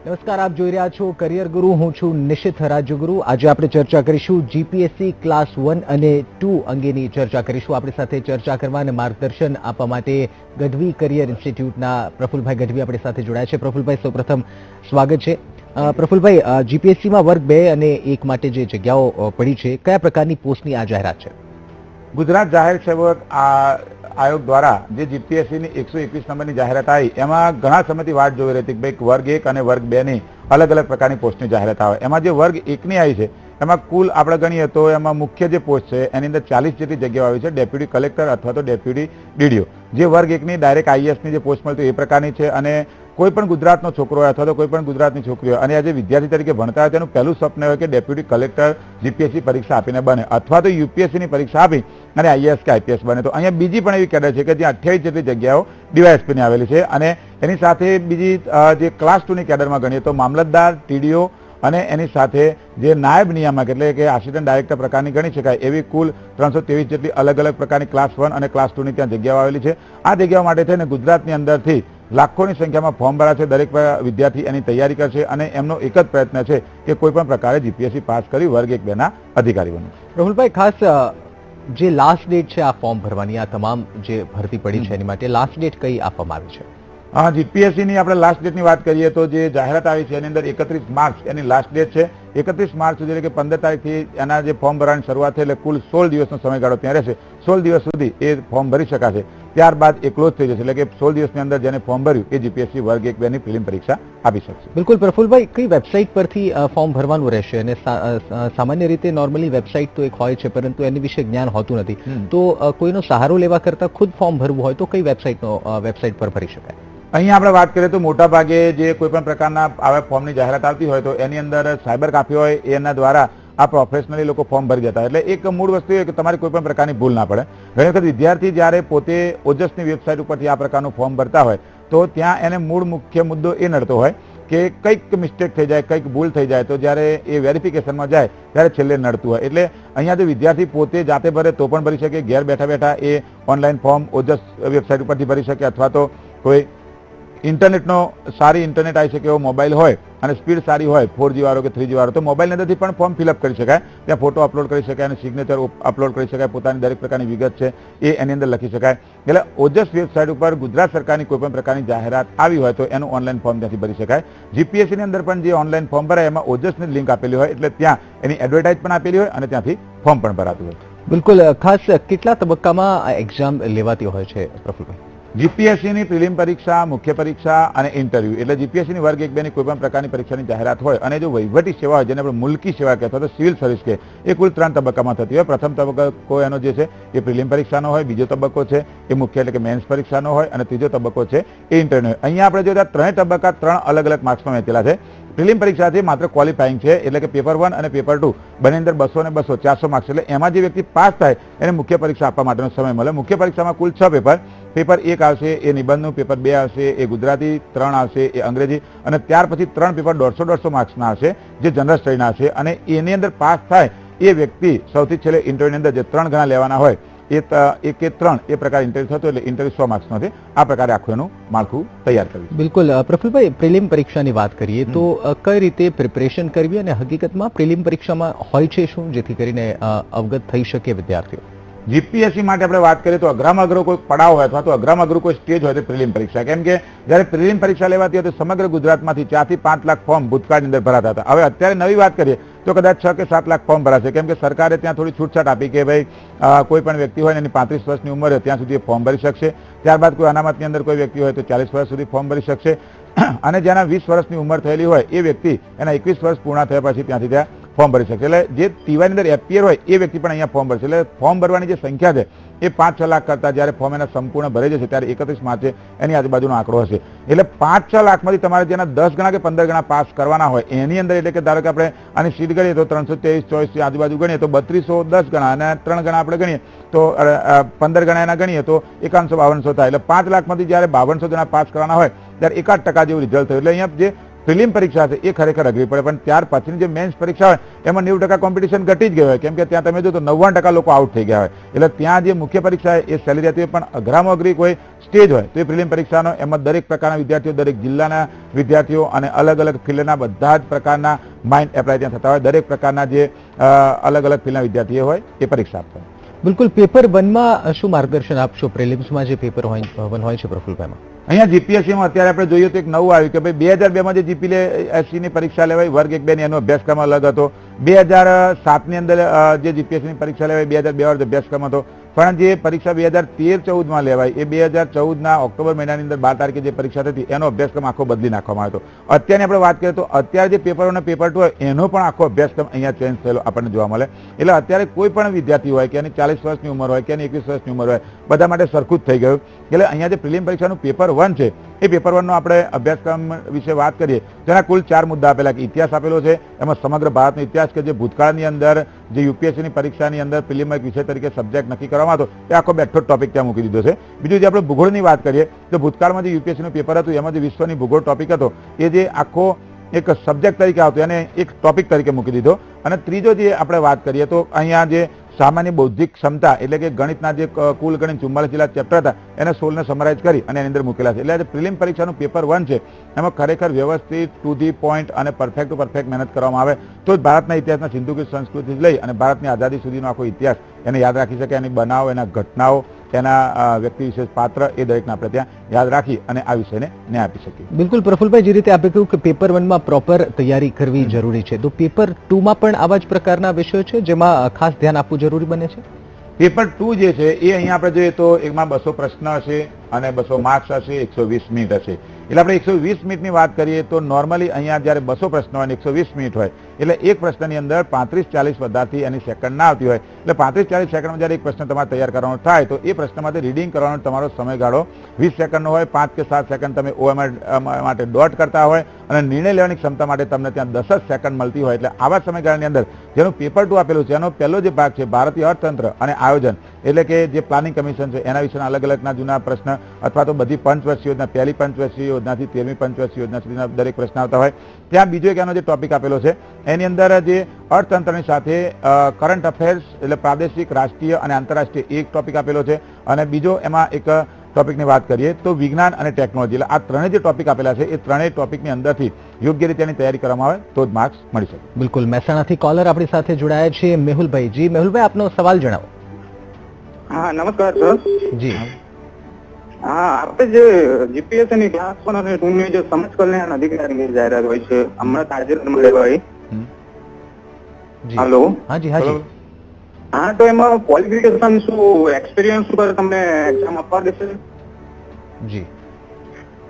નમસ્કાર, આપ જોઈ રહ્યા છો કરિયર ગુરુ. હું છું નિશિત રાજ્યગુરુ. આજે આપણે ચર્ચા કરીશું જીપીએસસી ક્લાસ 1 અને 2 અંગેની ચર્ચા કરીશું. આપણી સાથે ચર્ચા કરવા અને માર્ગદર્શન આપવા માટે ગઢવી કરિયર ઇન્સ્ટિટ્યૂટના પ્રફુલભાઈ ગઢવી આપણી સાથે જોડાયા છે. પ્રફુલભાઈ, સૌપ્રથમ સ્વાગત છે. પ્રફુલભાઈ, જીપીએસસીમાં વર્ગ 2 અને 1 માટે જે જગ્યાઓ પડી છે, કયા પ્રકારની પોસ્ટની આ જાહેરાત છે? ગુજરાત જાહેર સેવક આયોગ દ્વારા જે જીપીએસસીની 121 નંબરની જાહેરાત આવી, એમાં ઘણા સમયથી વાત જોઈ રહી હતી કે ભાઈ વર્ગ 1 અને વર્ગ 2 ની અલગ અલગ પ્રકારની પોસ્ટની જાહેરાત આવે. એમાં જે વર્ગ 1 ની આવી છે એમાં કુલ આપણે ગણીએ તો એમાં મુખ્ય જે પોસ્ટ છે એની અંદર 40 જેટલી જગ્યાઓ આવી છે, ડેપ્યુટી કલેક્ટર અથવા તો ડેપ્યુટી ડીડીઓ. જે વર્ગ 1 ની ડાયરેક્ટ આઈએએસની જે પોસ્ટ મળતી એ પ્રકારની છે. અને કોઈ પણ ગુજરાતનો છોકરો હોય અથવા તો કોઈ પણ ગુજરાતની છોકરી હોય અને આજે વિદ્યાર્થી તરીકે ભણતા હોય તેનું પહેલું સ્વપ્ન હોય કે ડેપ્યુટી કલેક્ટર જીપીએસસી પરીક્ષા આપીને બને અથવા તો યુપીએસસીની પરીક્ષા આપી અને આઈએએસ કે આઈપીએસ બને. તો અહીંયા બીજી પણ એવી કેડર છે કે જ્યાં 28 જેટલી જગ્યાઓ ડીવાયએસપીની આવેલી છે. અને એની સાથે બીજી જે ક્લાસ 2 ની કેડરમાં ગણીએ તો મામલતદાર, ટીડીઓ અને એની સાથે જે નાયબ નિયામક એટલે કે આસિસ્ટન્ટ ડાયરેક્ટર પ્રકારની ગણી શકાય એવી કુલ 323 જેટલી અલગ અલગ પ્રકારની ક્લાસ 1 અને ક્લાસ 2 ની ત્યાં જગ્યાઓ આવેલી છે. આ જગ્યાઓ માટે થઈને ગુજરાતની અંદરથી લાખોની સંખ્યામાં ફોર્મ ભરાશે. દરેક વિદ્યાર્થી એની તૈયારી કરશે અને એમનો એક જ પ્રયત્ન છે કે કોઈ પણ પ્રકારે જીપીએસસી પાસ કરી વર્ગ 1-2 ના અધિકારી બનવું. પ્રફુલભાઈ, ખાસ જે લાસ્ટ ડેટ છે આ ફોર્મ ભરવાની, આ તમામ જે ભરતી પડી છે એની માટે લાસ્ટ ડેટ કઈ આપવામાં આવી છે? હા, જીપીએસસીની આપણે લાસ્ટ ડેટની વાત કરીએ તો જે જાહેરાત આવી છે એની અંદર 31 માર્ચ એની લાસ્ટ ડેટ છે. 31 માર્ચ સુધી એટલે કે 15 તારીખથી એના જે ફોર્મ ભરવાની શરૂઆત થઈ એટલે કુલ 16 દિવસનો સમયગાળો ત્યાં રહેશે. 16 દિવસ સુધી એ ફોર્મ ભરી શકાશે. ત્યારબાદ એ ક્લોઝ થઈ જશે એટલે કે 16 દિવસની અંદર જેને ફોર્મ ભર્યું એ જીપીએસસી વર્ગ 1-2 ની પ્રિલિમ પરીક્ષા આપી શકશે. બિલકુલ પ્રફુલભાઈ, કઈ વેબસાઇટ પરથી ફોર્મ ભરવાનું રહેશે? અને સામાન્ય રીતે નોર્મલી વેબસાઇટ તો એક હોય છે પરંતુ એની વિશે જ્ઞાન હોતું નથી, તો કોઈનો સહારો લેવા કરતા ખુદ ફોર્મ ભરવું હોય તો કઈ વેબસાઇટ પર ભરી શકાય? અહીંયા આપણે વાત કરીએ તો મોટા ભાગે જે કોઈ પણ પ્રકારના આવા ફોર્મની જાહેરાત આવતી હોય તો એની અંદર સાયબર કાફી હોય એના દ્વારા આ પ્રોફેશનલી લોકો ફોર્મ ભરી જતા. એટલે એક મૂળ વસ્તુ એ કે તમારી કોઈ પણ પ્રકારની ભૂલ ના પડે. ઘણી વખત વિદ્યાર્થી જ્યારે પોતે ઓજસની વેબસાઇટ ઉપરથી આ પ્રકારનું ફોર્મ ભરતા હોય તો ત્યાં એને મૂળ મુખ્ય મુદ્દો એ નડતો હોય કે કંઈક મિસ્ટેક થઈ જાય, કંઈક ભૂલ થઈ જાય તો જ્યારે એ વેરિફિકેશનમાં જાય ત્યારે છેલ્લે નડતું હોય. એટલે અહીંયા જો વિદ્યાર્થી પોતે જાતે ભરે તો પણ ભરી શકે, ઘેર બેઠા બેઠા એ ઓનલાઈન ફોર્મ ઓજસ વેબસાઇટ ઉપરથી ભરી શકે અથવા તો કોઈ ઇન્ટરનેટનો સારી ઇન્ટરનેટ આવી શકે એવો મોબાઈલ હોય અને સ્પીડ સારી હોય 4G વાળો કે 3G વાળો તો મોબાઈલની અંદરથી પણ ફોર્મ ફિલઅપ કરી શકાય. ત્યાં ફોટો અપલોડ કરી શકાય અને સિગ્નેચર અપલોડ કરી શકાય. પોતાની દરેક પ્રકારની વિગત છે એ એની અંદર લખી શકાય. એટલે ઓજસ વેબસાઇટ ઉપર ગુજરાત સરકારની કોઈ પણ પ્રકારની જાહેરાત આવી હોય તો એનું ઓનલાઈન ફોર્મ ત્યાંથી ભરી શકાય. જીપીએસસીની અંદર પણ જે ઓનલાઈન ફોર્મ ભરાય એમાં ઓજસની લિંક આપેલી હોય એટલે ત્યાં એની એડવર્ટાઇઝ પણ આપેલી હોય અને ત્યાંથી ફોર્મ પણ ભરાતું હોય. બિલકુલ. ખાસ કેટલા તબક્કામાં એક્ઝામ લેવાતી હોય છે પ્રફુલભાઈ? જીપીએસસીની પ્રિલિમ પરીક્ષા, મુખ્ય પરીક્ષા અને ઇન્ટરવ્યુ એટલે જીપીએસસીની વર્ગ 1-2 ની કોઈ પણ પ્રકારની પરીક્ષાની જાહેરાત હોય અને જો વહીવટી સેવા હોય જેને આપણે મુલકી સેવા કે અથવા તો સિવિલ સર્વિસ કે એ કુલ 3 તબક્કામાં થતી હોય. પ્રથમ તબક્કો એનો જે છે એ પ્રિલિમ પરીક્ષાનો હોય, બીજો તબક્કો છે એ મુખ્ય એટલે કે મેન્સ પરીક્ષાનો હોય અને ત્રીજો તબક્કો છે એ ઇન્ટરવ્યુ. અહીંયા આપણે જોઈએ તો ત્રણેય તબક્કા 3 અલગ અલગ માર્ક્સમાં વહેંચેલા છે. પ્રિલિમ પરીક્ષાથી માત્ર ક્વોલિફાઈંગ છે એટલે કે પેપર 1 અને પેપર 2 બંને અંદર 200 અને 200 400 માર્ક્સ એટલે એમાં જે વ્યક્તિ પાસ થાય એને મુખ્ય પરીક્ષા આપવા માટેનો સમય મળે. મુખ્ય પરીક્ષામાં કુલ 6 પેપર. પેપર 1 આવશે એ નિબંધનું, પેપર 2 આવશે એ ગુજરાતી, 3 આવશે એ અંગ્રેજી અને ત્યાર પછી 3 પેપર 150-150 માર્ક્સના આવશે જે જનરલ સ્ટડીના હશે. અને એની અંદર પાસ થાય એ વ્યક્તિ સૌથી છેલ્લે ઇન્ટરવ્યુની અંદર જે 3 ગણા લેવાના હોય એ 1 કે 3 એ પ્રકારે ઇન્ટરવ્યુ થતો એટલે ઇન્ટરવ્યુ 100 માર્ક્સનો છે. આ પ્રકારે આખું એનું માળખું તૈયાર કરવું. બિલકુલ. પ્રફુલભાઈ, પ્રિલિમ પરીક્ષાની વાત કરીએ તો કઈ રીતે પ્રિપરેશન કરવી અને હકીકતમાં પ્રિલિમ પરીક્ષામાં હોય છે શું જેથી કરીને અવગત થઈ શકે વિદ્યાર્થીઓ? જીપીએસસી માટે આપણે વાત કરીએ તો અઘરામાં અઘરો કોઈ પડાવ હોય અથવા તો અઘરામાં અઘરું કોઈ સ્ટેજ હોય તો પ્રિલિમ પરીક્ષા. કેમ કે જ્યારે પ્રિલિમ પરીક્ષા લેવાતી હોય તો સમગ્ર ગુજરાતમાંથી 4 થી 5 લાખ ફોર્મ ભૂતકાળની અંદર ભરાતા હતા. હવે અત્યારે નવી વાત કરીએ તો કદાચ 6 કે 7 લાખ ફોર્મ ભરાશે. કેમ કે સરકારે ત્યાં થોડી છૂટછાટ આપી કે ભાઈ કોઈ પણ વ્યક્તિ હોય એની 35 વર્ષની ઉંમર હોય ત્યાં સુધી એ ફોર્મ ભરી શકશે. ત્યારબાદ કોઈ અનામતની અંદર કોઈ વ્યક્તિ હોય તો 40 વર્ષ સુધી ફોર્મ ભરી શકશે અને જેના 20 વર્ષની ઉંમર થયેલી હોય એ વ્યક્તિ એના 21 વર્ષ પૂર્ણ થયા પછી ત્યાંથી ત્યાં ફોર્મ ભરી શકશે. એટલે જે ટીવાયની અંદર એપીયર હોય એ વ્યક્તિ પણ અહીંયા ફોર્મ ભરશે. એટલે ફોર્મ ભરવાની જે સંખ્યા છે એ 5-6 લાખ કરતા જ્યારે ફોર્મ એના સંપૂર્ણ ભરાઈ જશે ત્યારે 31 માર્ચે એની આજુબાજુનો આંકડો હશે. એટલે 5-6 લાખમાંથી તમારે જેના 10 ગણા કે 15 ગણા પાસ કરવાના હોય એની અંદર એટલે કે ધારો કે આપણે આની સીટ ગણીએ તો 323-24 આજુબાજુ ગણીએ તો 3210 ગણા અને 3 ગણા આપણે ગણીએ તો 15 ગણા એના ગણીએ તો 5152 થાય. એટલે 5 લાખમાંથી જ્યારે 5200 જણા પાસ કરવાના હોય ત્યારે 1% જેવું રિઝલ્ટ થયું. એટલે અહીંયા જે પ્રિલિમ પરીક્ષા છે એ ખરેખર અઘરી પડે, પણ ત્યાર પછીની જે મેન્સ પરીક્ષા હોય એમાં 90% કોમ્પિટિશન ઘટી જ ગયું હોય, કેમ કે ત્યાં તમે જો તો 99% લોકો આઉટ થઈ ગયા હોય. એટલે ત્યાં જે મુખ્ય પરીક્ષા એ સહેલી રહેતી હોય, પણ અઘરામાં અઘરી કોઈ સ્ટેજ હોય તો એ પ્રિલિમ પરીક્ષાનો એમાં દરેક પ્રકારના વિદ્યાર્થીઓ, દરેક જિલ્લાના વિદ્યાર્થીઓ અને અલગ અલગ ફિલ્ડના બધા જ પ્રકારના માઇન્ડ એપ્લાય ત્યાં થતા હોય. દરેક પ્રકારના જે અલગ અલગ ફિલ્ડના વિદ્યાર્થીઓ હોય એ પરીક્ષા આપતા હોય. બિલકુલ. પેપર 1માં શું માર્ગદર્શન આપશો? પ્રિલિમ્સમાં જે પેપર 1 હોય છે પ્રફુલભાઈમાં, અહીંયા જીપીએસસીમાં અત્યારે આપણે જોઈએ તો એક નવું આવ્યું કે ભાઈ 2002માં જે જીપીએસસીની પરીક્ષા લેવાય વર્ગ 1, 2 ની એનો અભ્યાસક્રમ અલગ હતો. 2007ની અંદર જે જીપીએસસીની પરીક્ષા લેવાય 2002 વાળો અભ્યાસક્રમ હતો, પણ જે પરીક્ષા 2013-14માં લેવાય એ 2014ના ઓક્ટોબર મહિનાની અંદર 12 તારીખે જે પરીક્ષા થતી એનો અભ્યાસક્રમ આખો બદલી નાખવામાં આવ્યો હતો. અત્યારની આપણે વાત કરીએ તો અત્યારે જે પેપર 1 અને પેપર 2 હોય એનો પણ આખો અભ્યાસક્રમ અહીંયા ચેન્જ થયેલો આપણને જોવા મળે. એટલે અત્યારે કોઈ પણ વિદ્યાર્થી હોય કે એની 40 વર્ષની ઉંમર હોય કે એની 21 વર્ષની ઉંમર હોય, બધા માટે સરખું જ થઈ ગયું. એટલે અહીંયા જે પ્રિલિમ પરીક્ષાનું પેપર 1 છે એ પેપર 1નો આપણે અભ્યાસક્રમ વિશે વાત કરીએ જેના કુલ 4 મુદ્દા આપેલા કે ઇતિહાસ આપેલો છે, એમાં સમગ્ર ભારતનો ઇતિહાસ કે જે ભૂતકાળની અંદર જે યુપીએસસીની પરીક્ષાની અંદર પ્રિલિમમાં એક વિષય તરીકે સબ્જેક્ટ નક્કી કરવામાં હતો એ આખો બેઠો ટોપિક ત્યાં મૂકી દીધો છે. બીજું જે આપણે ભૂગોળની વાત કરીએ તો ભૂતકાળમાં જે યુપીએસસીનું પેપર હતું એમાં જે વિશ્વની ભૂગોળ ટોપિક હતો એ જે આખો એક સબ્જેક્ટ તરીકે આવતો એને એક ટોપિક તરીકે મૂકી દીધો. અને ત્રીજો જે આપણે વાત કરીએ તો અહીંયા જે સામાન્ય બૌદ્ધિક ક્ષમતા એટલે કે ગણિતના જે કુલ ગણિત 44 જેટલા ચેપ્ટર હતા એને 16ને સમરાઇઝ કરી અને એની અંદર મૂકેલા છે. એટલે પ્રિલિમ પરીક્ષાનું પેપર 1 છે એમાં ખરેખર વ્યવસ્થિત ટુ ધી પોઈન્ટ અને પરફેક્ટ ટુ પરફેક્ટ મહેનત કરવામાં આવે તો જ ભારતના ઇતિહાસના સિંધુકીય સંસ્કૃતિથી લઈ અને ભારતની આઝાદી સુધીનો આખો ઇતિહાસ એને યાદ રાખી શકે. એની બનાવો, એના ઘટનાઓ, એના વ્યક્તિ વિશેષ પાત્ર એ દરેકને આપણે ત્યાં યાદ રાખી અને આ વિષયને ન્યાય આપી શકીએ. બિલકુલ પ્રફુલભાઈ, જે રીતે આપણે કહ્યું કે પેપર 1માં પ્રોપર તૈયારી કરવી જરૂરી છે, તો પેપર 2માં પણ આવા જ પ્રકારના વિષયો છે જેમાં ખાસ ધ્યાન આપવું જરૂરી બને છે? પેપર 2 જે છે એ અહીંયા આપણે જોઈએ તો એમાં 200 પ્રશ્ન હશે અને 200 માર્ક્સ હશે, 120 મિનિટ હશે. એટલે આપણે 120 મિનિટની વાત કરીએ તો નોર્મલી અહીંયા જ્યારે 200 પ્રશ્ન હોય અને 120 મિનિટ હોય એટલે એક પ્રશ્નની અંદર 35-40 વધારથી એની સેકન્ડ ના આવતી હોય એટલે 35-40 સેકન્ડમાં જ્યારે એક પ્રશ્ન તમારે તૈયાર કરવાનો થાય તો એ પ્રશ્ન માટે રીડિંગ કરવાનો તમારો સમયગાળો 20 સેકન્ડનો હોય. 5 કે 7 સેકન્ડ તમે OMR માટે ડોટ કરતા હોય અને નિર્ણય લેવાની ક્ષમતા માટે તમને ત્યાં 10 જ સેકન્ડ મળતી હોય. એટલે આવા સમયગાળાની અંદર જેનું પેપર 2 આપેલું છે એનો પહેલો જે ભાગ છે ભારતીય અર્થતંત્ર અને આયોજન એટલે કે જે પ્લાનિંગ કમિશન છે એના વિશેના અલગ અલગના જૂના પ્રશ્ન અથવા તો બધી પંચવર્ષીય યોજના, પહેલી પંચવર્ષીય યોજનાથી 13મી પંચવર્ષીય યોજના સુધીના દરેક પ્રશ્ન આવતા હોય. ત્યાં બીજો એક એનો જે ટોપિક આપેલો છે એની અંદર જે અર્થતંત્રની સાથે કરંટ અફેર્સ એટલે પ્રાદેશિક, રાષ્ટ્રીય અને આંતરરાષ્ટ્રીય એક ટોપિક આપેલો છે. અને બીજો એમાં એક ટોપિકની વાત કરીએ તો વિજ્ઞાન અને ટેકનોલોજી. એટલે આ ત્રણેય જે ટોપિક આપેલા છે એ ત્રણેય ટોપિકની અંદરથી યોગ્ય રીતે એની તૈયારી કરવામાં આવે તો જ માર્ક્સ મળી શકે. બિલકુલ. મહેસાણાથી કોલર આપણી સાથે જોડાયા છે મેહુલભાઈ. જી મેહુલભાઈ, આપનો સવાલ જણાવો. હા નમસ્કાર સર. જી હા, આપણે જે જીપીએસસી ક્લાસ 1 અને 2 ની જે સમાજ કલ્યાણ અધિકારીની જાહેરાત હોય છે હમણાં તાજેતરમાં લેવાય. હેલો. હાજી હાજી. હા, તો એમાં ક્વોલિફિકેશન શું, એક્સપિરિયન્સ ઉપર તમને એક્ઝામ આપવા દેશે? જી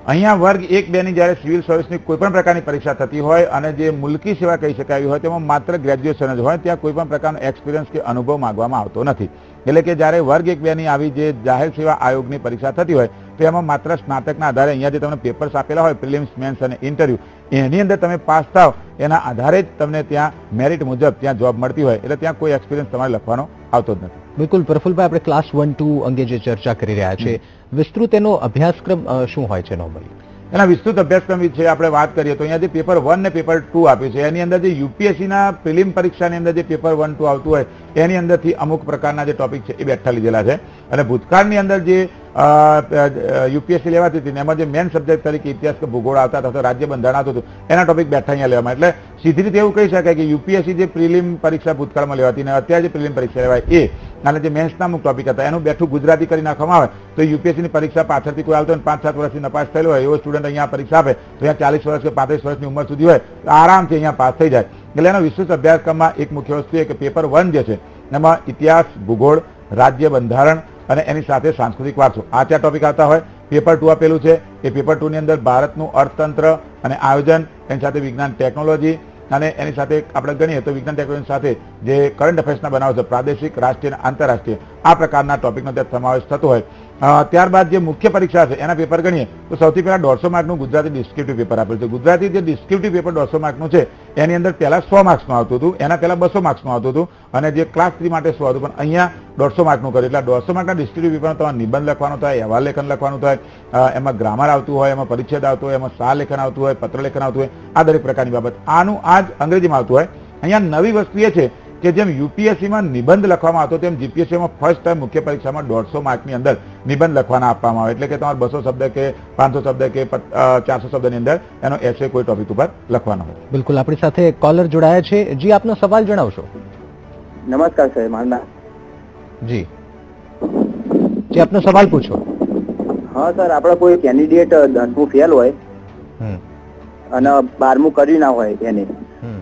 અહીંયા વર્ગ 1, 2 ની જ્યારે સિવિલ સર્વિસની કોઈ પણ પ્રકારની પરીક્ષા થતી હોય અને જે મુલકી સેવા કહી શકાય હોય તેમાં માત્ર ગ્રેજ્યુએશન જ હોય, ત્યાં કોઈ પણ પ્રકારનો એક્સપિરિયન્સ કે અનુભવ માંગવામાં આવતો નથી. એટલે કે જ્યારે વર્ગ 1, 2 ની આવી જે જાહેર સેવા આયોગની પરીક્ષા થતી હોય તો એમાં માત્ર સ્નાતકના આધારે અહીંયા જે તમને પેપર્સ આપેલા હોય પ્રિલિમ્સ, મેન્સ અને ઇન્ટરવ્યુ એની અંદર તમે પાસ થાવ એના આધારે જ તમને ત્યાં મેરિટ મુજબ ત્યાં જોબ મળતી હોય. એટલે ત્યાં કોઈ એક્સપિરિયન્સ તમારે લખવાનો આવતો જ નથી. બિલકુલ પ્રફુલભાઈ, આપણે ક્લાસ 1, 2 અંગે જે ચર્ચા કરી રહ્યા છે, વિસ્તૃત એનો અભ્યાસક્રમ શું હોય છે નોર્મલી? એના વિસ્તૃત અભ્યાસક્રમ વિશે આપણે વાત કરીએ તો અહીંયા જે પેપર 1 ને પેપર 2 આપ્યું છે એની અંદર જે યુપીએસસીના પ્રિલિમ પરીક્ષાની અંદર જે પેપર 1, 2 આવતું હોય એની અંદરથી અમુક પ્રકારના જે ટોપિક છે એ બેઠા લીધેલા છે. અને ભૂતકાળની અંદર જે યુપીએસસી લેવાતી હતી એમાં જે મેન સબ્જેક્ટ તરીકે ઇતિહાસ કે ભૂગોળ આવતા હતા, રાજ્ય બંધારણ આવતું હતું, એના ટોપિક બેઠા અહીંયા લેવામાં. એટલે સીધી રીતે એવું કહી શકાય કે યુપીએસસી જે પ્રિલિમ પરીક્ષા ભૂતકાળમાં લેવાતી અને અત્યારે જે પ્રિલિમ પરીક્ષા લેવાય એ અને જે મેન્સના અમુક ટોપિક હતા એનું બેઠું ગુજરાતી કરી નાખવામાં આવે તો યુપીએસસીની પરીક્ષા પાછળથી કોઈ આવતો હોય 5-7 વર્ષથી નપાસ થયેલો હોય એવો સ્ટુડન્ટ અહીંયા પરીક્ષા આપે તો અહીંયા 40 વર્ષ કે 35 વર્ષની ઉંમર સુધી હોય તો આરામથી અહીંયા પાસ થઈ જાય. એટલે એનો વિસ્તૃત અભ્યાસક્રમમાં એક મુખ્ય વસ્તુ એ કે પેપર 1 જે છે એમાં ઇતિહાસ, ભૂગોળ, રાજ્ય બંધારણ અને એની સાથે સાંસ્કૃતિક વારસો આ 4 ટોપિક આવતા હોય. પેપર 2 આપેલું છે એ પેપર 2 ની અંદર ભારતનું અર્થતંત્ર અને આયોજન, એની સાથે વિજ્ઞાન, ટેકનોલોજી અને એની સાથે આપણે ગણીએ તો વિજ્ઞાન ટેકનોલોજી સાથે જે કરંટ અફેર્સના બનાવો છે પ્રાદેશિક, રાષ્ટ્રીય અને આંતરરાષ્ટ્રીય આ પ્રકારના ટોપિકનો ત્યાં સમાવેશ થતો હોય. ત્યારબાદ જે મુખ્ય પરીક્ષા છે એના પેપર ગણીએ તો સૌથી પહેલા 150 માર્કનું ગુજરાતી ડિસ્ક્રિપ્ટિવ પેપર આપેલું છે. ગુજરાતી જે ડિસ્ક્રિપ્ટિવ પેપર 200 માર્કનું છે એની અંદર પહેલા 100 માર્ક્સનું આવતું હતું, એના પહેલા 200 માર્ક્સનું આવતું હતું અને જે ક્લાસ 3 માટે 100 હતું, પણ અહીંયા 150 માર્કનું કર્યું. એટલે 200 માર્કના ડિસ્ક્રિપ્ટિવ પેપરમાં તમારે નિબંધ લખવાનો થાય, અહેવાલ લેખન લખવાનું થાય, એમાં ગ્રામર આવતું હોય, એમાં પરિચ્છેદ આવતો હોય, એમાં સાર લેખન આવતું હોય, પત્ર લેખન આવતું હોય, આ દરેક પ્રકારની બાબત. આનું આ જ અંગ્રેજીમાં આવતું હોય. અહીંયા નવી વસ્તુ એ છે કે જેમ યુપીએસસીમાં નિબંધ લખવામાં આવતો તેમ જીપીએસસીમાં ફર્સ્ટ ટાઈમ મુખ્ય પરીક્ષામાં 150 માર્કની અંદર નિબંધ લખવાના આપવામાં આવે. એટલે કે તમારે 200 શબ્દ કે 500 શબ્દ કે 400 શબ્દની અંદર એનો એસે કોઈ ટોપિક ઉપર લખવાનો હોય. બિલકુલ, આપણી સાથે કોલર જોડાયા છે. જી, આપનો સવાલ જણાવશો. નમસ્કાર સાહેબ, મારું નામ જી જી આપનો સવાલ પૂછો. હા સર, આપણે કોઈ કેન્ડિડેટ 10મું ફેલ હોય અને 12મું કર્યું ના હોય એને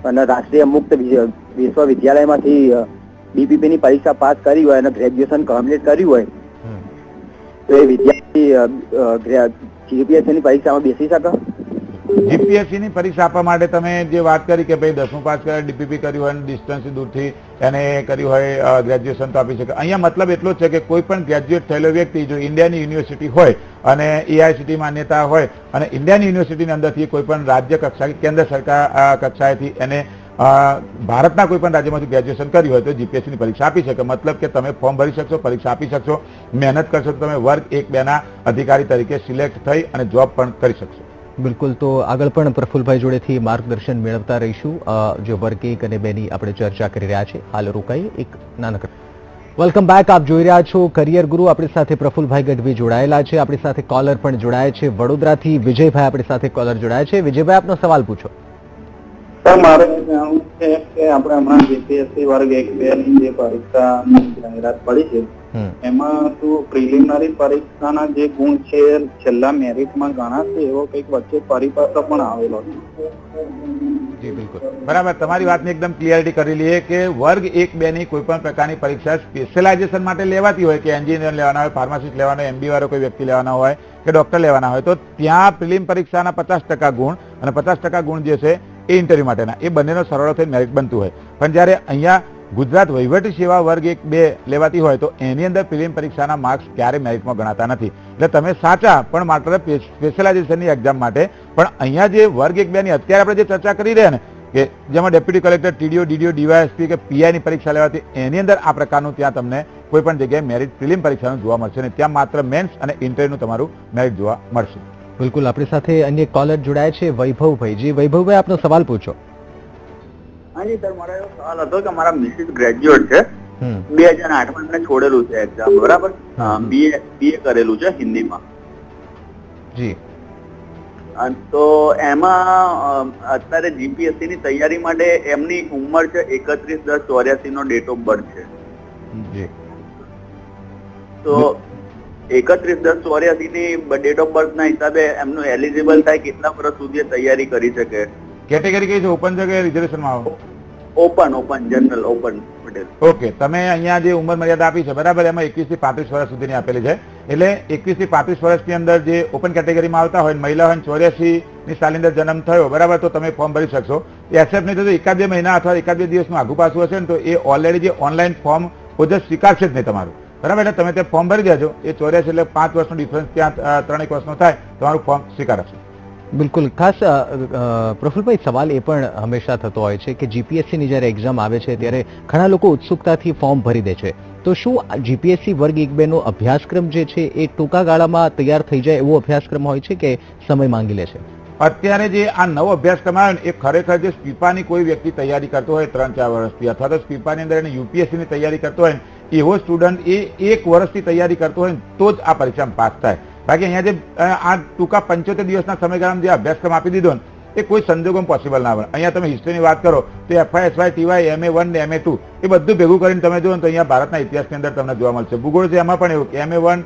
અને રાષ્ટ્રીય મુક્ત વિશ્વવિદ્યાલયમાંથી બીપીપી ની પરીક્ષા પાસ કરી હોય અને ગ્રેજ્યુએશન કમ્પ્લીટ કર્યું હોય તો એ વિદ્યાર્થી જીપીએસસી ની પરીક્ષામાં બેસી શકે? જીપીએસસી ની પરીક્ષા આપવા માટે તમે જે વાત કરી કે ભાઈ 10મું પાસ કર્યા, ડીપીપી કર્યું હોય, ડિસ્ટન્સ દૂરથી એને કર્યું હોય, ગ્રેજ્યુએશન તો આપી શકે. અહીંયા મતલબ એટલો જ છે કે કોઈ પણ ગ્રેજ્યુએટ થયેલો વ્યક્તિ જો ઇન્ડિયાની યુનિવર્સિટી હોય અને એઆઈસીટી માન્યતા હોય અને ઇન્ડિયાની યુનિવર્સિટીની અંદરથી કોઈ પણ રાજ્ય કક્ષા કેન્દ્ર સરકાર કક્ષાએથી એને ભારતના કોઈ પણ રાજ્યમાંથી ગ્રેજ્યુએશન કર્યું હોય તો જીપીએસસી ની પરીક્ષા આપી શકે. મતલબ કે તમે ફોર્મ ભરી શકશો, પરીક્ષા આપી શકશો, મહેનત કરશો તો તમે વર્ગ 1-2 ના અધિકારી તરીકે સિલેક્ટ થઈ અને જોબ પણ કરી શકશો. બિલકુલ, તો આગળ પણ પ્રફુલભાઈ જોડેથી માર્ગદર્શન મેળવતા રહીશું. જે વર્ગ 1 અને 2 ની આપણે ચર્ચા કરી રહ્યા છે. હાલ રોકાઈ એક નાનકડો. Welcome back. આપ જોઈ રહ્યા છો કરિયર ગુરુ. આપણી સાથે પ્રફુલભાઈ ગઢવી જોડાયેલા છે. આપણી સાથે કોલર પણ જોડાયા છે. વડોદરાથી વિજયભાઈ આપણી સાથે કોલર જોડાયા છે. વિજયભાઈ, આપનો સવાલ પૂછો. સર, મારે જાણવું છે કે આપણે હમણાં જીપીએસસી વર્ગ 1-2 ની જે પરીક્ષાની જાહેરાત પડી છે એમાં શું પ્રિલિમિનરી પરીક્ષાના જે ગુણ છે છેલ્લા મેરિટમાં ગણાશે એવો કંઈક વચ્ચે પરિપત્ર પણ આવેલો છે? જી બિલકુલ બરાબર, તમારી વાતની એકદમ ક્લિયરિટી કરી લઈએ કે વર્ગ 1-2 ની કોઈ પણ પ્રકારની પરીક્ષા સ્પેશિયલાઇઝેશન માટે લેવાતી હોય કે એન્જિનિયર લેવાના હોય, ફાર્માસિસ્ટ લેવાના હોય, એમબી વાળો કોઈ વ્યક્તિ લેવાના હોય કે ડોક્ટર લેવાના હોય તો ત્યાં પ્રિલિમ પરીક્ષાના 50% ગુણ અને 50% ગુણ જે છે એ ઇન્ટરવ્યુ માટેના એ બંનેનો સરવાળો થઈને મેરિટ બનતું હોય. પણ જ્યારે અહીંયા ગુજરાત વહીવટી સેવા વર્ગ 1-2 લેવાતી હોય તો એની અંદર પ્રિલિમ પરીક્ષાના માર્ક્સ ક્યારે મેરિટમાં ગણાતા નથી. એટલે તમે સાચા પણ માત્ર સ્પેશિયલાઇઝેશનની એક્ઝામ માટે. પણ અહીંયા જે વર્ગ 1-2 ની અત્યારે આપણે જે ચર્ચા કરી રહ્યા ને કે જેમાં deputy collector, TDO, DDO, DYSP કે પીઆઈની પરીક્ષા લેવાતી એની અંદર આ પ્રકારનું ત્યાં તમને કોઈ પણ જગ્યાએ મેરિટ પ્રિલિમ પરીક્ષાનું જોવા મળશે ને ત્યાં માત્ર મેન્સ અને ઇન્ટરવ્યુનું તમારું મેરિટ જોવા મળશે. બિલકુલ, આપણી સાથે અન્ય કોલર જોડાય છે વૈભવભાઈ. જી વૈભવભાઈ, આપનો સવાલ પૂછો. હાજી સર, મારો એવો સવાલ હતો કે મારા મિસિસ ગ્રેજ્યુએટ છે, 2008માં એમને છોડેલું છે એક્ઝામ, બરાબર, બીએ કરેલું છે હિન્દીમાં. જી, તો એમાં અત્યારે જીપીએસસી ની તૈયારી માટે એમની ઉંમર છે 31/10/84 નો ડેટ ઓફ બર્થ છે. જી, તો 31/10/84 ની ડેટ ઓફ બર્થ ના હિસાબે એમનું એલિજિબલ થાય કેટલા વર્ષ સુધી તૈયારી કરી શકે? કેટેગરી કઈ છે, ઓપન છે કે રિઝર્વેશનમાં આવો? Open general open. ઓકે, તમે અહીંયા જે ઉંમર મર્યાદા આપી છે બરાબર, એમાં 21 થી 35 વર્ષ સુધીની આપેલી છે. એટલે 21 થી 35 વર્ષની અંદર જે ઓપન કેટેગરીમાં આવતા હોય, મહિલા હોય, 84 ની સાલની અંદર જન્મ થયો બરાબર, તો તમે ફોર્મ ભરી શકશો. એક્સેપ્ટ નહીં થતો 1-2 મહિના અથવા 1-2 દિવસનું આઘું પાછું હશે ને તો એ ઓલરેડી જે ઓનલાઈન ફોર્મ ઓજસ સ્વીકારશે જ નહીં તમારું, બરાબર. એટલે તમે તે ફોર્મ ભરી દેજો. એ 84 એટલે 5 વર્ષનો ડિફરન્સ ત્યાં 3 વર્ષનો થાય તમારું ફોર્મ સ્વીકારશે. બિલકુલ. ખાસ પ્રફુલભાઈ, સવાલ એ પણ હંમેશા થતો હોય છે કે જીપીએસસીની જ્યારે એક્ઝામ આવે છે ત્યારે ઘણા લોકો ઉત્સુકતાથી ફોર્મ ભરી દે છે. તો શું જીપીએસસી વર્ગ 1-2 નો અભ્યાસક્રમ જે છે એ ટૂંકા ગાળામાં તૈયાર થઈ જાય એવો અભ્યાસક્રમ હોય છે કે સમય માંગી લે છે? અત્યારે જે આ નવો અભ્યાસક્રમ આવ્યો ને એ ખરેખર જે સ્પીપાની કોઈ વ્યક્તિ તૈયારી કરતો હોય 3-4 વર્ષથી અથવા તો સ્પીપાની અંદર એને યુપીએસસી ની તૈયારી કરતો હોય એવો સ્ટુડન્ટ એ 1 વર્ષથી તૈયારી કરતો હોય તો જ આ પરીક્ષામાં પાસ થાય. બાકી અહીંયા જે આ ટૂંકા 75 દિવસના સમયગાળામાં જે અભ્યાસક્રમ આપી દીધો ને એ કોઈ સંજોગોમાં પોસિબલ ના બને. અહીંયા તમે હિસ્ટ્રીની વાત કરો તો એફઆઈ, એસવાય, ટીવાય, MA1 ને MA2 એ બધું ભેગું કરીને તમે જુઓ તો અહીંયા ભારતના ઇતિહાસની અંદર તમને જોવા મળશે. ભૂગોળ છે એમાં પણ એવું કે MA1,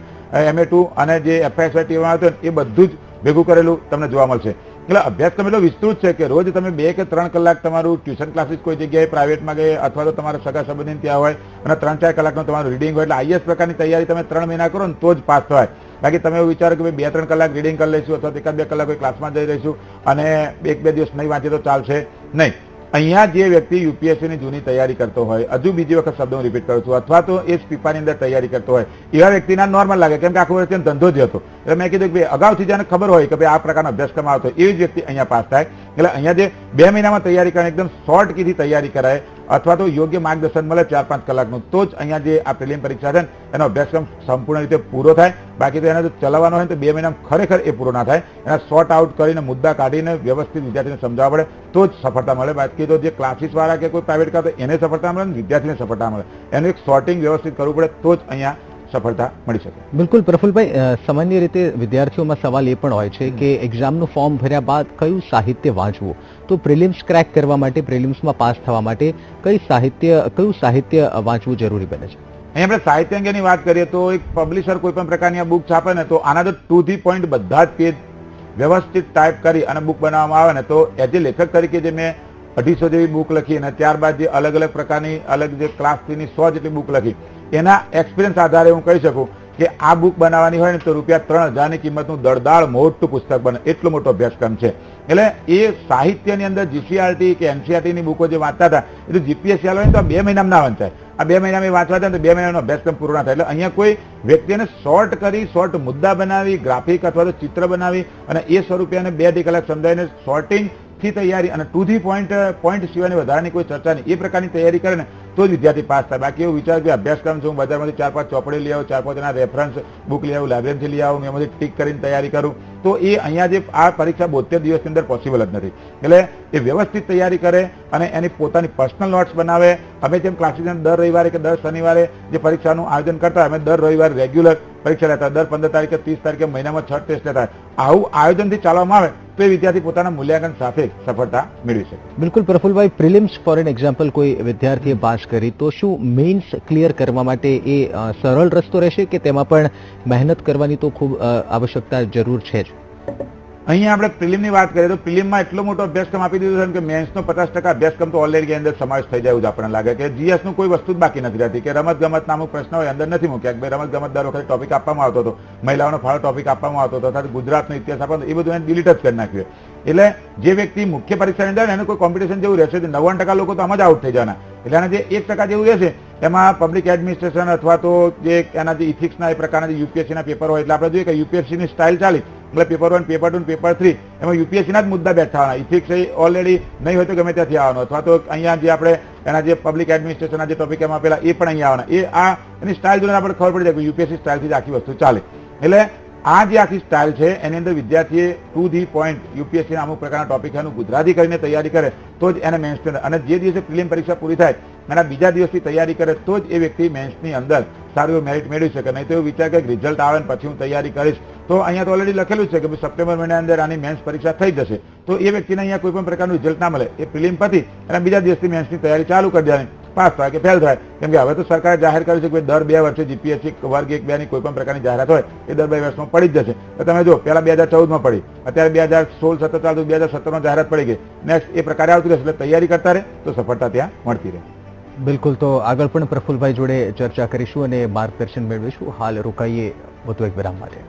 MA2 અને જે એફઆઈ, એસવાય, ટીવાય આવતું એ બધું જ ભેગું કરેલું તમને જોવા મળશે. એટલે અભ્યાસક્રમ એટલો વિસ્તૃત છે કે રોજ તમે 2 કે 3 કલાક તમારું ટ્યુશન ક્લાસીસ કોઈ જગ્યાએ પ્રાઇવેટમાં ગયે અથવા તો તમારા સગા સંબંધી ત્યાં હોય અને 3-4 કલાકનું તમારું રીડિંગ હોય એટલે આઈએસ પ્રકારની તૈયારી તમે 3 મહિના કરો ને તો જ પાસ થાય. બાકી તમે એવું વિચારો કે 2-3 કલાક રીડિંગ કરી લઈશું અથવા 1-2 કલાક કોઈ ક્લાસમાં જઈ રહીશું અને 1-2 દિવસ નહીં વાંચીએ તો ચાલશે નહીં. અહીંયા જે વ્યક્તિ યુપીએસસીની જૂની તૈયારી કરતો હોય, હજુ બીજી વખત શબ્દ હું રિપીટ કરું છું, અથવા તો એ પીપાની અંદર તૈયારી કરતો હોય, એવા વ્યક્તિના નોર્મલ લાગે, કેમ કે આખું વર્ષ તેનો ધંધો જ હતો. એટલે મેં કીધું કે અગાઉથી જેને ખબર હોય કે ભાઈ આ પ્રકારનો અભ્યાસક્રમ આવતો હોય, એવી જ વ્યક્તિ અહીંયા પાસ થાય. એટલે અહીંયા જે 2 મહિનામાં તૈયારી કરે, એકદમ શોર્ટ કીથી તૈયારી કરાય, અથવા તો યોગ્ય માર્ગદર્શન મળે 4-5 કલાકનું, તો જ અહીંયા જે આ પ્રિલિમ પરીક્ષા છે એનો અભ્યાસક્રમ સંપૂર્ણ રીતે પૂરો થાય. બાકી તો એને જો ચલાવવાનો હોય તો 2 મહિનામાં ખરેખર એ પૂરો ના થાય. એના શોર્ટ આઉટ કરીને મુદ્દા કાઢીને વ્યવસ્થિત વિદ્યાર્થીને સમજાવવા પડે તો જ સફળતા મળે. બાકી તો જે ક્લાસીસ વાળા કે કોઈ પ્રાઇવેટ કરતો એને સફળતા મળે, વિદ્યાર્થીને સફળતા મળે. એનું એક શોર્ટિંગ વ્યવસ્થિત કરવું પડે તો જ અહીંયા સફળતા મળી શકે. બિલકુલ પ્રફુલભાઈ, સામાન્ય રીતે વિદ્યાર્થીઓમાં સવાલ એ પણ હોય છે કે એક્ઝામનું ફોર્મ ભર્યા બાદ કયું સાહિત્ય વાંચવું, તો પ્રિલિમ્સ ક્રેક કરવા માટે, પ્રિલિમ્સમાં પાસ થવા માટે કયું સાહિત્ય વાંચવું જરૂરી બને છે? અહીં આપણે સાહિત્ય અંગેની વાત કરીએ તો એક પબ્લિશર કોઈ પણ પ્રકારની બુક છાપે ને તો આના જો ટુ ધી પોઈન્ટ બધા જ પેજ વ્યવસ્થિત ટાઈપ કરી અને બુક બનાવવામાં આવે ને તો એઝ એ લેખક તરીકે જે મેં 250 જેવી બુક લખી અને ત્યારબાદ જે અલગ અલગ પ્રકારની અલગ જે ક્લાસ 3ની 100 જેટલી બુક લખી, એના એક્સપિરિયન્સ આધારે હું કહી શકું કે આ બુક બનાવવાની હોય ને તો ₹3000ની કિંમતનું દળદાળ મોટું પુસ્તક બને, એટલો મોટો અભ્યાસક્રમ છે. એટલે એ સાહિત્યની અંદર જીસીઆરટી કે એનસીઆરટીની બુકો જે વાંચતા હતા એ તો જીપીએસસી હોય તો 2 મહિનામાં ના વંચાય. આ 2 મહિનામાં વાંચવા થાય તો 2 મહિનાનો અભ્યાસક્રમ પૂરો ના થાય. એટલે અહીંયા કોઈ વ્યક્તિને શોર્ટ કરી, શોર્ટ મુદ્દા બનાવી, ગ્રાફિક અથવા તો ચિત્ર બનાવી અને એ સ્વરૂપે એને 2-2.5 કલાક સમજાવીને શોર્ટિંગ થી તૈયારી અને ટુ ધી પોઈન્ટ સિવાયની વધારાની કોઈ ચર્ચા નહીં, એ પ્રકારની તૈયારી કરે ને તો જ વિદ્યાર્થી પાસ થાય. બાકી એવું વિચાર કે અભ્યાસક્રમ છું, બજારમાંથી 4-5 ચોપડી લઈ આવું, 4-5 એના રેફરન્સ બુક લઈ આવું, લાઇબ્રેરીથી લઈ આવું, એમાંથી ટીક કરીને તૈયારી કરું, તો એ અહીંયા જે આ પરીક્ષા 72 દિવસની અંદર પોસિબલ જ નથી. એટલે એ વ્યવસ્થિત તૈયારી કરે અને એની પોતાની પર્સનલ નોટ્સ બનાવે. અમે જેમ ક્લાસીસ દર રવિવારે કે દર શનિવારે જે પરીક્ષાનું આયોજન કરતા, અમે દર રવિવારે રેગ્યુલર પરીક્ષા લેતા, દર 15 તારીખે 30 તારીખે મહિનામાં 6 ટેસ્ટ લેતા. આવું આયોજનથી ચાલવામાં આવે તો એ વિદ્યાર્થી પોતાના મૂલ્યાંકન સાથે સફળતા મેળવી શકે. બિલકુલ Prafulbhai, prelims for an example કોઈ વિદ્યાર્થીએ પાસ કરી તો શું મેઇન્સ ક્લિયર કરવા માટે એ સરળ રસ્તો રહેશે કે તેમાં પણ મહેનત કરવાની તો ખૂબ આવશ્યકતા જરૂર છે જ? અહીંયા આપણે પ્રિલિમની વાત કરીએ તો પ્રિલિમમાં એટલો મોટો અભ્યાસક્રમ આપી દીધો છે કે મેન્સનો 50% અભ્યાસક્રમ તો ઓલરેડી અંદર સમાવેશ થઈ જાય એવું જ આપણને લાગે કે જીએસનું કોઈ વસ્તુ જ બાકી નથી રહેતી કે રમત ગમતના અમુક પ્રશ્ન હોય અંદર નથી મૂક્યા કે રમત ગમત દર વખતે ટોપિક આપવામાં આવતો હતો, મહિલાઓનો ફાળો ટોપિક આપવામાં આવતો હતો, અથવા ગુજરાતનો ઇતિહાસ આપવાનો, એ બધું એને ડિલીટ જ કરી નાખ્યું. એટલે જે વ્યક્તિ મુખ્ય પરીક્ષાની અંદર એનું કોઈ કોમ્પિટિશન જેવું રહેશે, 99% લોકો તો આમાં જ આઉટ થઈ જવાના. એટલે આના જે 1% જેવું રહેશે એમાં પબ્લિક એડમિનિસ્ટ્રેશન અથવા તો જે એના જે ઇથિક્સના એ પ્રકારના જે યુપીએસસીના પેપર હોય, એટલે આપણે જોઈએ કે યુપીએસસીની સ્ટાઇલ ચાલી એટલે પેપર 1, પેપર 2, પેપર 3 એમાં યુપીએસસીના જ મુદ્દા બેઠાવાના. ઇથિક્સ એ ઓલરેડી નહીં હોય તો ગમે ત્યાંથી આવવાનો, અથવા તો અહીંયા જે આપણે એના જે પબ્લિક એડમિનિસ્ટ્રેશનના જે ટોપિક એમાં આપેલા એ પણ અહીંયા આવવાના. એ આ એની સ્ટાઇલ જોઈને આપણે ખબર પડી જાય કે યુપીએસસી સ્ટાઇલથી જ આખી વસ્તુ ચાલે. એટલે આ જે આખી સ્ટાઇલ છે એની અંદર વિદ્યાર્થીએ ટુ ધી પોઈન્ટ યુપીએસસીના અમુક પ્રકારના ટોપિક એનું ગુજરાતી કરીને તૈયારી કરે તો જ એને મેન્સની અંદર, અને જે દિવસે પ્રિલિમ પરીક્ષા પૂરી થાય એના બીજા દિવસથી તૈયારી કરે તો જ એ વ્યક્તિ મેન્સની અંદર સારું એવું મેરિટ મેળવી શકે. નહીં તો એવું વિચાર કે રિઝલ્ટ આવે ને પછી હું તૈયારી કરીશ, તો અહીંયા તો ઓલરેડી લખેલું છે કે સપ્ટેમ્બર મહિના અંદર આની મેન્સ પરીક્ષા થઈ જશે, તો એ વ્યક્તિને અહીંયા કોઈ પણ પ્રકારનું રિઝલ્ટ ના મળે. એ પ્રિલિમ પછી અને બીજા દિવસથી મેન્સની તૈયારી ચાલુ કરી દેવાની, પાસ થાય કે ફેલ થાય. કેમ કે હવે તો સરકારે જાહેર કર્યું છે કે દર 2 વર્ષે જીપીએસસી વર્ગ 1-2 ની કોઈ પણ પ્રકારની જાહેરાત હોય એ દર 2 વર્ષમાં પડી જ જશે. તો તમે જો પહેલા 2014માં પડી, અત્યારે 2016-17 ચાલતું 2017માં જાહેરાત પડી ગઈ, નેક્સ્ટ એ પ્રકારે આવતું રહેશે. એટલે તૈયારી કરતા રહે તો સફળતા ત્યાં મળતી રહે. બિલકુલ, તો આગળ પણ પ્રફુલભાઈ જોડે ચર્ચા કરીશું અને માર્ગદર્શન મેળવીશું. હાલ રોકાઈએ વધુ એક વિરામ માટે.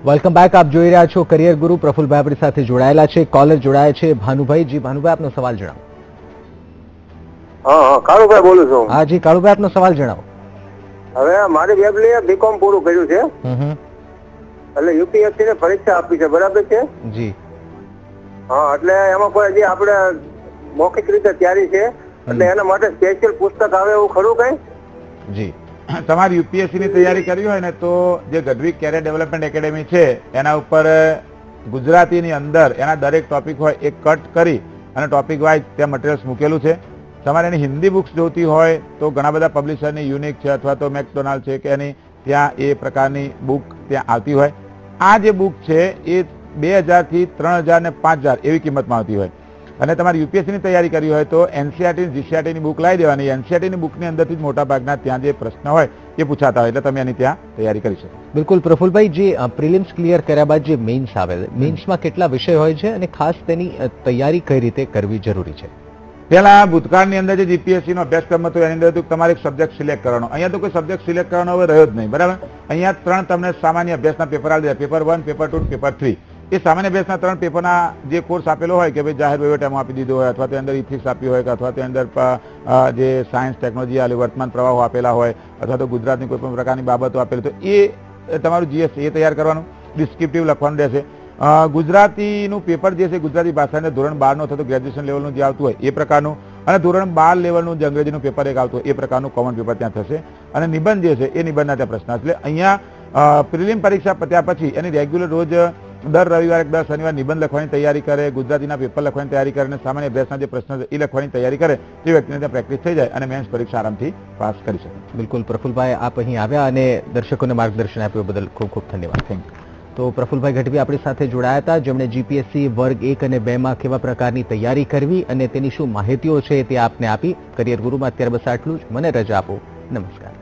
Welcome back. આપ જોઈ રહ્યા છો કરિયર ગુરુ. પ્રફુલભાઈ આપણી સાથે જોડાયેલા છે, કોલર જોડાયા છે ભાનુભાઈ. જી ભાનુભાઈ, આપનો સવાલ જણાવો. હા, કાળુભાઈ બોલું છું. હા જી કાળુભાઈ, આપનો સવાલ જણાવો. હવે મારી બેબલીએ બીકોમ પૂરું કર્યું છે, એટલે યુપીએસસી ની પરીક્ષા આપી છે, બરાબર છે? જી હા, એટલે એમાં કોઈ હજી આપણે મૌખિક રીતે તૈયારી છે, એટલે એના માટે સ્પેશિયલ પુસ્તક આવે એવું ખરું કઈ? જી, તમારી યુપીએસસી ની તૈયારી કરવી હોય ને તો જે ગઢવી કેરિયર ડેવલપમેન્ટ એકેડેમી છે એના ઉપર ગુજરાતીની અંદર એના દરેક ટોપિક હોય એ કટ કરી અને ટોપિક વાઇઝ ત્યાં મટીરિયલ્સ મૂકેલું છે. તમારે એની હિન્દી બુક્સ જોતી હોય તો ઘણા બધા પબ્લિશરની યુનિક છે અથવા તો મેકડોનાલ્ડ છે કે એની ત્યાં એ પ્રકારની બુક ત્યાં આવતી હોય. આ જે બુક છે એ 2000 થી 3000 ને 5000 એવી કિંમતમાં આવતી હોય. અને તમારે યુપીએસસીની તૈયારી કરવી હોય તો એનસીઆરટી જીસીઆરટીની બુક લાવી દેવાની. એનસીઆરટીની બુકની અંદરથી જ મોટા ભાગના ત્યાં જે પ્રશ્ન હોય એ પૂછાતા હોય, એટલે તમે એની ત્યાં તૈયારી કરી શકો. બિલકુલ પ્રફુલભાઈ, જે પ્રિલિમ્સ ક્લિયર કર્યા બાદ જે મેઇન્સ આવે, મેઇન્સમાં કેટલા વિષય હોય છે અને ખાસ તેની તૈયારી કઈ રીતે કરવી જરૂરી છે? પેલા ભૂતકાળની અંદર જે જીપીએસસી નો અભ્યાસક્રમ હતો એની અંદર તમારે એક સબ્જેક્ટ સિલેક્ટ કરવાનો. અહીંયા તો કોઈ સબ્જેક્ટ સિલેક્ટ કરવાનો હવે રહ્યો જ નહીં, બરાબર. અહીંયા 3 તમને સામાન્ય અભ્યાસના પેપર આપી દીધા, પેપર 1, પેપર 2, પેપર 3. એ સામાન્ય અભ્યાસના 3 પેપરના જે કોર્સ આપેલો હોય કે ભાઈ જાહેર વહીવટ એમાં આપી દીધો હોય, અથવા તો અંદર ઇથિક્સ આપ્યું હોય, અથવા તો અંદર જે સાયન્સ ટેકનોલોજી આલે વર્તમાન પ્રવાહો આપેલા હોય, અથવા તો ગુજરાતની કોઈ પણ પ્રકારની બાબતો આપેલી, તો એ તમારું જીએસ એ તૈયાર કરવાનું, ડિસ્ક્રિપ્ટિવ લખવાનું રહેશે. ગુજરાતીનું પેપર જે છે ગુજરાતી ભાષાને ધોરણ 12નું અથવા તો ગ્રેજ્યુએશન લેવલનું જે આવતું હોય એ પ્રકારનું, અને ધોરણ 12 લેવલનું જે અંગ્રેજીનું પેપર એક આવતું હોય એ પ્રકારનું કોમન પેપર ત્યાં થશે. અને નિબંધ જે છે એ નિબંધના ત્યાં પ્રશ્ન. એટલે અહીંયા પ્રિલિમ પરીક્ષા પત્યા પછી એની રેગ્યુલર રોજ દર રવિવારે દર શનિવાર નિબંધ લખવાની તૈયારી કરે, ગુજરાતીના પેપર લખવાની તૈયારી કરે, અને સામાન્ય અભ્યાસના જે પ્રશ્નો છે એ લખવાની તૈયારી કરે, તે વ્યક્તિને ત્યાં પ્રેક્ટિસ થઈ જાય અને મેન્સ પરીક્ષા આરામથી પાસ કરી શકે. બિલકુલ પ્રફુલભાઈ, આપ અહીં આવ્યા અને દર્શકોને માર્ગદર્શન આપ્યું બદલ ખૂબ ખૂબ ધન્યવાદ. Thank you. તો પ્રફુલભાઈ ગઢવી આપણી સાથે જોડાયા હતા, જેમણે જીપીએસસી વર્ગ 1 અને 2 માં કેવા પ્રકારની તૈયારી કરવી અને તેની શું માહિતીઓ છે તે આપને આપી. કરિયર ગુરુમાં અત્યારે બસ આટલું જ. મને રજા આપો. નમસ્કાર.